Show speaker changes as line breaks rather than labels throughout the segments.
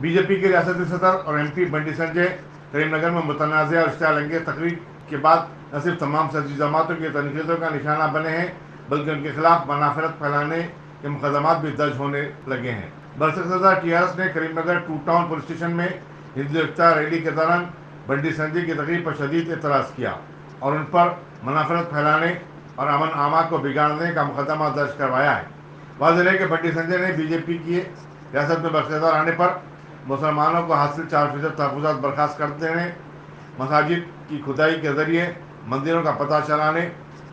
BJP के रियासती सदर और एमपी बंडी संजय करीमनगर में मुतनाज़ और इश्तिहाल-अंगेज़ तकरीर के बाद न सिर्फ तमाम सियासी जमातों की तनकीदों का निशाना बने हैं, बल्कि उनके खिलाफ मनाफरत फैलाने के मुकदमात भी दर्ज होने लगे हैं। बरसकता टीआरएस ने Karimnagar two town police station में हिंदू एकता रैली के दौरान बंडी संजय की तकरीर पर शदीद एतराज़ किया और उन पर मनाफरत फैलाने और अमन आमा को बिगाड़ने का मुकदमा दर्ज करवाया है। वाज़ेह है कि बंडी संजय ने बीजेपी की रियासत में बख्तियार आने पर मुसलमानों को हासिल 4% तहफ़्फ़ुज़ात बर्खास्त कर देने, मसाजिद की खुदाई के ज़रिए मंदिरों का पता चलाने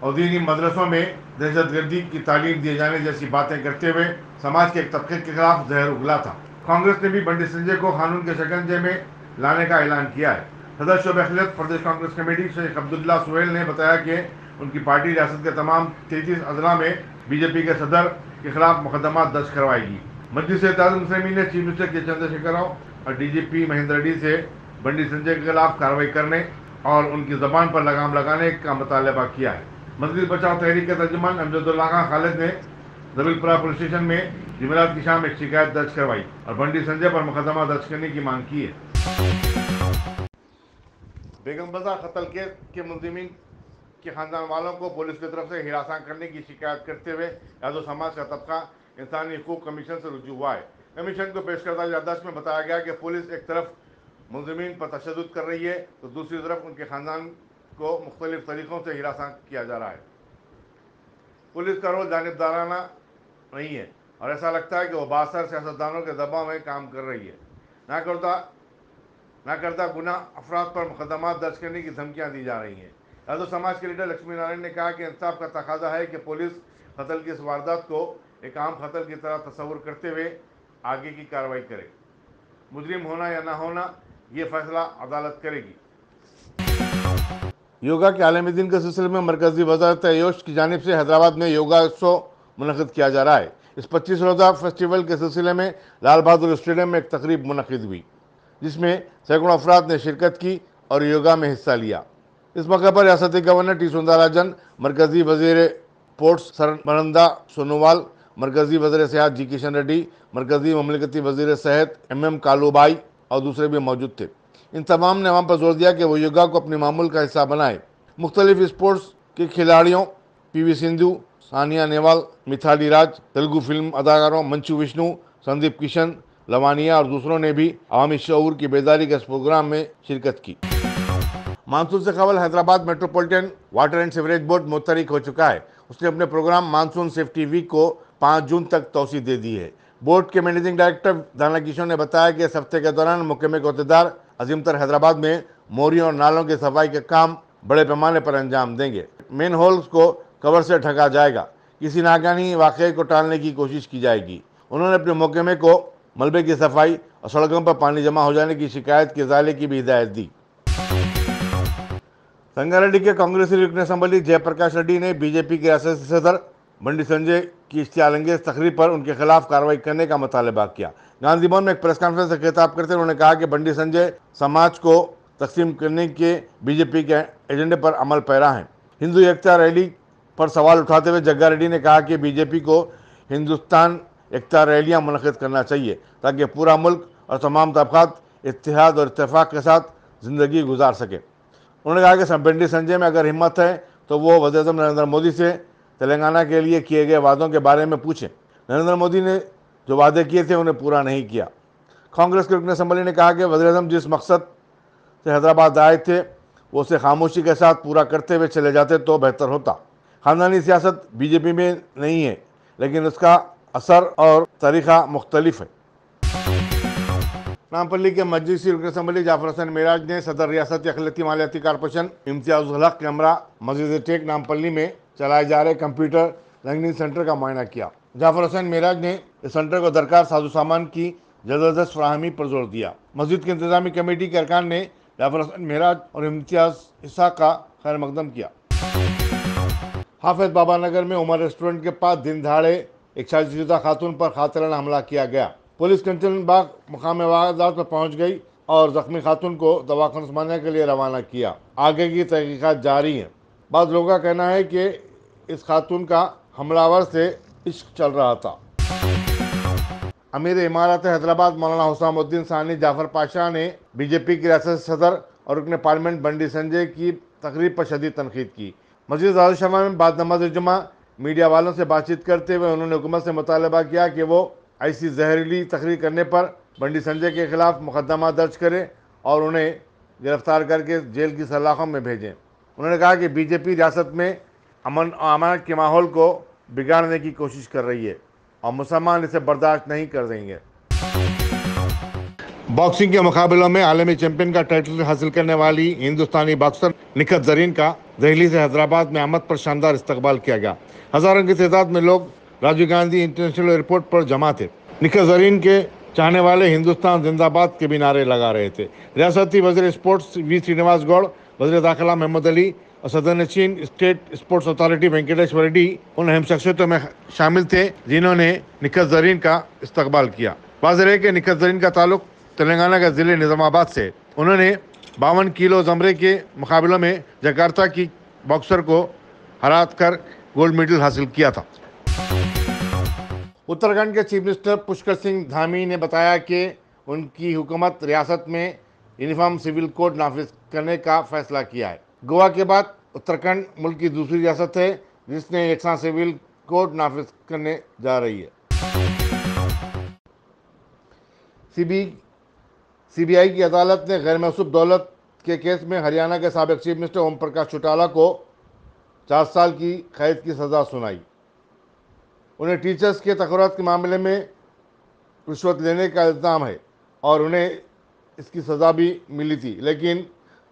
और दीनी मदरसों में दहशतगर्दी की तालीम दिए जाने जैसी बातें करते हुए समाज के एक तबके के खिलाफ जहर उगला था। कांग्रेस ने भी बंडी संजय को कानून के शिकंजे में लाने का ऐलान किया है। सदर शोबे खिलाफत प्रदेश कांग्रेस कमेटी शेख अब्दुल्ला सुहेल ने बताया कि उनकी पार्टी रियासत के तमाम 33 अजला में बीजेपी के सदर के खिलाफ मुकदमा दर्ज करवाएगी। मजलिस इत्तेहादुल मुस्लिमीन ने चीफ मिनिस्टर के चंद्रशेखर राव और डीजीपी महेंद्र रेड्डी से बंडी संजय के खिलाफ कार्रवाई करने और उनकी जबान पर लगाम लगाने का मुतालबा किया है। मजलिस बचाओ तहरीक के तर्जुमान अमजदुल्लाह खान खालिद ने जबीलपुरा पुलिस स्टेशन में जुमेरात की शाम एक शिकायत दर्ज करवाई और बंडी संजय पर मुकदमा दर्ज करने की मांग की है। बेगम बाजार कत्ल केस के मुलजिमीन के खानदान वालों को पुलिस की तरफ से हिरासत करने की शिकायत करते हुए यादव समाज का तबका इंसानी हकूक कमीशन से रुजू हुआ है। कमीशन को पेश करदा याददाश्त में बताया गया कि पुलिस एक तरफ मुलजिमीन पर तशद्दुद कर रही है तो दूसरी तरफ उनके खानदान को मुख्तलिफ तरीक़ों से हिरासत किया जा रहा है। पुलिस का रोल जानिबदाराना नहीं है और ऐसा लगता है कि वो बासर सियासतदानों के दबाव में काम कर रही है। ना करता गुनाह अफराद पर मुकदमा दर्ज करने की धमकियाँ दी जा रही हैं। यादव समाज के लीडर लक्ष्मी नारायण ने कहा कि इंसाफ का तकाजा है कि पुलिस कत्ल की इस वारदात को एक आम कत्ल की तरह तस्वुर करते हुए आगे की कार्रवाई करे। मुजरिम होना या ना होना ये फैसला अदालत करेगी। योगा के आलमी दिन के सिलसिले में मरकजी वजारत आयुष की जानिब से हैदराबाद में योगा उत्सव मुनक़िद किया जा रहा है। इस 25 रोज़ा फेस्टिवल के सिलसिले में लाल बहादुर स्टेडियम में एक तकरीब मुनक़िद हुई जिसमें सैकड़ों अफराद ने शिरकत की और योगा में हिस्सा लिया। इस मौके पर रियासती गवर्नर टी सुंदरराजन, मरकजी वज़ीर पोर्ट्स सरबनंदा सोनोवाल, मरकजी वज़ीर सियाहत जी किशन रेड्डी, मरकजी ममलिकती वज़ीर सेहत MM कालूबाई और दूसरे भी मौजूद थे। इन तमाम ने वहाँ पर जोर दिया कि वो योगा को अपने मामूल का हिस्सा बनाए। मुख्तलिफ स्पोर्ट्स के खिलाड़ियों PV सिंधु, सानिया नेहवाल, मिथाली राज, तेलुगु फिल्म अदाकारों मंचू विष्णु, संदीप किशन, लवानिया और दूसरों ने भी अवामी शऊर की बेदारी के इस प्रोग्राम में शिरकत की। मानसून से कबल Hyderabad metropolitan water and sewerage board मुतहरिक हो चुका है। उसने अपने प्रोग्राम मानसून सेफ्टी वीक को 5 जून तक तौसी दे दी है। बोर्ड के मैनेजिंग डायरेक्टर दाना किशोर ने बताया कि इस हफ्ते के दौरान महकमे के अहदेदार अजीमतर हैदराबाद में मोरियों और नालों की सफाई का काम बड़े पैमाने पर अंजाम देंगे। मेन होल्स को कवर से ढका जाएगा। किसी नाकानी वाक़े को टालने की कोशिश की जाएगी। उन्होंने अपने महकमे को मलबे की सफाई और सड़कों पर पानी जमा हो जाने की शिकायत के इज़ाले की भी हिदायत दी। संगारेड्डी के कांग्रेसी रुकन असम्बली जयप्रकाश रेड्डी ने बीजेपी के रियासती सदर बंडी संजय की इश्तिहाल-अंगेज़ तकरीर पर उनके खिलाफ कार्रवाई करने का मुतालबा किया। गांधी भवन में एक प्रेस कॉन्फ्रेंस से खिताब करते हुए उन्होंने कहा कि बंडी संजय समाज को तकसीम करने के बीजेपी के एजेंडे पर अमल पैरा हैं। हिंदू एकता रैली पर सवाल उठाते हुए जग्गा रेड्डी ने कहा कि बीजेपी को हिंदुस्तान एकता रैलियाँ मुनक़िद करना चाहिए ताकि पूरा मुल्क और तमाम तबक़ात इत्तेहाद और इत्तेफाक के साथ ज़िंदगी गुजार सके। उन्होंने कहा कि बंडी संजय में अगर हिम्मत है तो वो वज़ीर-ए-आज़म नरेंद्र मोदी से तेलंगाना के लिए किए गए वादों के बारे में पूछें। नरेंद्र मोदी ने जो वादे किए थे उन्हें पूरा नहीं किया। कांग्रेस के रुकन असम्बली ने कहा कि वज़ीर-ए-आज़म जिस मकसद से हैदराबाद आए थे वो उसे खामोशी के साथ पूरा करते हुए चले जाते तो बेहतर होता। ख़ानदानी सियासत बीजेपी में नहीं है लेकिन उसका असर और तरीक़ा मुख्तलिफ है। नामपल्ली के मजलिसी रुकन असम्बली जाफर हसन मेराज ने सदर रियासती अक़लियती मालियाती कारपोरेशन इम्तियाज़ुल हक़ कैमरा मस्जिद टेक नामपल्ली में चलाए जा रहे कंप्यूटर लर्निंग सेंटर का मुआयना किया। जाफर हसन मेराज ने इस सेंटर को दरकार साजो सामान की ज़बरदस्त फराहमी पर जोर दिया। मस्जिद की इंतजामी कमेटी के अरकान ने जाफर हसन मेराज और इम्तियाज़ इसाक़ का खैर मकदम किया। हाफिज़ बाबा नगर में उमर रेस्टोरेंट के पास दिन दहाड़े एक शादीशुदा खातून पर खातिराना हमला किया गया। पुलिस कंचन बाग मुकाम वारदात पर पहुंच गई और जख्मी खातून को दवाखाना उस्मानिया के लिए रवाना किया। आगे की तहकीकात जारी हैं। बाद लोगों का कहना है कि इस खातून का हमलावर से इश्क चल रहा था। अमीर इमारत हैदराबाद मौलाना हुसामुद्दीन सानी जाफर पाशा ने बीजेपी के रियासती सदर और रुकन पार्लियामेंट बंडी संजय की तकरीर पर शदीद तनकीद की। मस्जिद आज़म शमा में बाद नमाज जुमा मीडिया वालों से बातचीत करते हुए उन्होंने हुकूमत से मुतालबा किया कि वो ऐसी जहरीली तकरीर करने पर बंडी संजय के खिलाफ मुकदमा दर्ज करे और उन्हें गिरफ्तार करके जेल की सलाखों में भेजें। उन्होंने कहा कि बीजेपी रियासत में अमन और अमानत के माहौल को बिगाड़ने की कोशिश कर रही है और मुसलमान इसे बर्दाश्त नहीं कर देंगे। बॉक्सिंग के मुकाबलों में आलमी चैंपियन का टाइटल हासिल करने वाली हिंदुस्तानी बॉक्सर निखत जरीन का दिल्ली से हैदराबाद में आमद पर शानदार इस्तकबाल किया गया। हजारों की तादाद में लोग राजीव गांधी इंटरनेशनल एयरपोर्ट पर जमा थे। निखत जरीन के चाहने वाले हिंदुस्तान जिंदाबाद के भी नारे लगा रहे थे। रियासती वजीर स्पोर्ट्स वी श्रीनिवास गौड़, वजीर दाखिला मोहम्मद अली और सदर-ए-चीन state sports authority Venkateshwar Reddy उन अहम शख्सियतों में शामिल थे जिन्होंने निखत जरीन का इस्तकबाल किया। वाज़ेह है कि निखत जरीन का ताल्लुक तेलंगाना के ज़िले निज़ामाबाद से। उन्होंने 52 किलो ज़मरे के मुकाबलों में जकार्ता की बॉक्सर को हरा कर गोल्ड मेडल हासिल किया था। उत्तराखंड के चीफ मिनिस्टर पुष्कर सिंह धामी ने बताया कि उनकी हुकूमत रियासत में यूनिफॉर्म सिविल कोड नाफिज करने का फैसला किया है। गोवा के बाद उत्तराखंड मुल्क की दूसरी रियासत है जिसने यकसा सिविल कोड नाफिज करने जा रही है। सीबीआई की अदालत ने गैर मौसूब दौलत के केस में हरियाणा के साबिक चीफ मिनिस्टर ओम प्रकाश चौटाला को 4 साल की कैद की सज़ा सुनाई। उन्हें टीचर्स के तकर्रुत के मामले में रिश्वत लेने का इल्ज़ाम है और उन्हें इसकी सज़ा भी मिली थी, लेकिन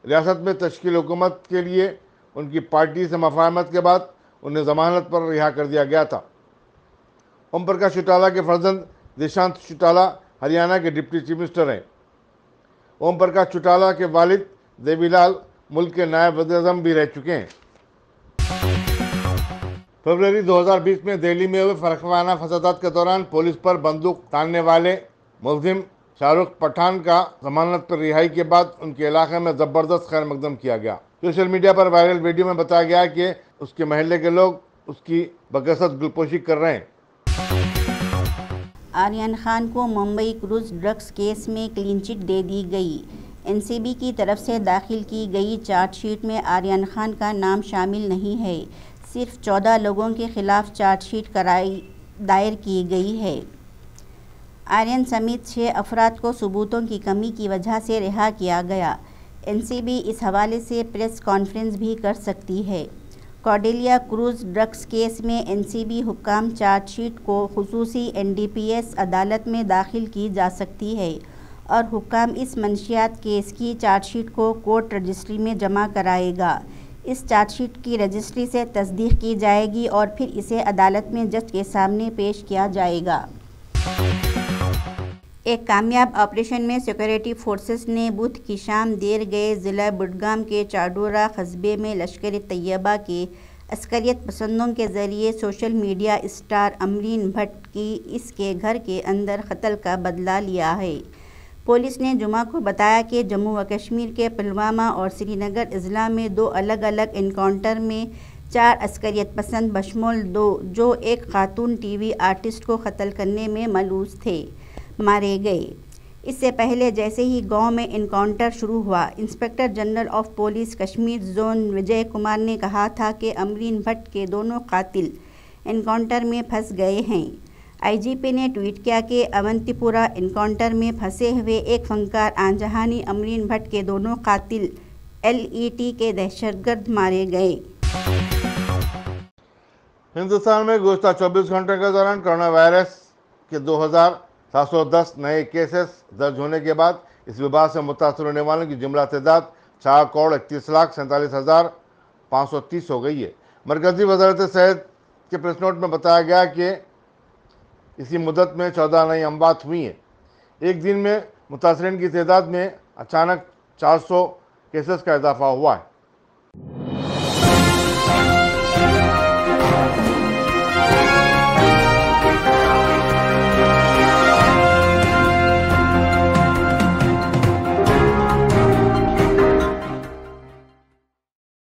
रियासत में तश्कील हुकूमत के लिए उनकी पार्टी से मफाहमत के बाद उन्हें ज़मानत पर रिहा कर दिया गया था। ओम प्रकाश चौटाला के फर्जंद देशांत चौटाला हरियाणा के डिप्टी चीफ मिनिस्टर हैं। ओम प्रकाश चौटाला के वालिद देवीलाल मुल्क के नायब वज़ीर-ए-आज़म भी रह चुके हैं। फरवरी 2020 में दिल्ली में हुए फरकवाना फसादात के दौरान पुलिस पर बंदूक तानने वाले मुलजिम शाहरुख पठान का जमानत पर रिहाई के बाद उनके इलाके में ज़बरदस्त खैर मकदम किया गया। सोशल मीडिया पर वायरल वीडियो में बताया गया कि उसके महल्ले के लोग उसकी बकसरत गुलपोशी कर रहे हैं।
आर्यन खान को मुंबई क्रूज ड्रग्स केस में क्लीन चिट दे दी गई। एनसीबी की तरफ से दाखिल की गई चार्जशीट में आर्यन खान का नाम शामिल नहीं है। सिर्फ 14 लोगों के खिलाफ चार्जशीट दायर की गई है। आर्यन समेत 6 अफराद को सबूतों की कमी की वजह से रिहा किया गया। एनसीबी इस हवाले से प्रेस कॉन्फ्रेंस भी कर सकती है। कॉर्डेलिया क्रूज ड्रग्स केस में एनसीबी हुक्काम चार्जशीट को खुसूसी एनडीपीएस अदालत में दाखिल की जा सकती है और हुक्काम इस मंशियात केस की चार्जशीट को कोर्ट रजिस्ट्री में जमा कराएगा। इस चार्जशीट की रजिस्ट्री से तस्दीक की जाएगी और फिर इसे अदालत में जज के सामने पेश किया जाएगा। एक कामयाब ऑपरेशन में सिक्योरिटी फोर्सेस ने बुध की शाम देर गए ज़िला बुडगाम के चाडोरा कस्बे में लश्कर-ए-तैयबा के अस्करियत पसंदों के ज़रिए social media star Amreen Bhatt की इसके घर के अंदर कत्ल का बदला लिया है। पुलिस ने जुमा को बताया कि जम्मू व कश्मीर के पुलवामा और श्रीनगर अजला में 2 अलग अलग इनकाउंटर में 4 अस्करियत पसंद बशमूल 2 जो एक खातून टीवी आर्टिस्ट को कत्ल करने में मलूस थे, मारे गए। इससे पहले जैसे ही गांव में इनकाउंटर शुरू हुआ, inspector general of police Kashmir zone Vijay Kumar ने कहा था कि अमरीन भट्ट के दोनों कातिल इनकाउंटर में फंस गए हैं। आईजीपी ने ट्वीट किया कि अवंतीपुरा इनकाउंटर में फंसे हुए एक फनकार आंजहानी अमरीन भट्ट के दोनों कातिल एलईटी के दहशतगर्द मारे गए।
हिंदुस्तान में गुज़श्ता 24 घंटे के दौरान कोरोना वायरस के 2710 नए केसेस दर्ज होने के बाद इस वबा से मुतासर होने वालों की जुमला तादाद 4,31,47,530 हो गई है। मरकज़ी वज़ारत सेहत के प्रेस नोट में बताया गया कि इसी मुद्दत में 14 नई अमवात हुई हैं। एक दिन में मुतासरीन की तादाद में अचानक 400 केसेस का इजाफा हुआ है।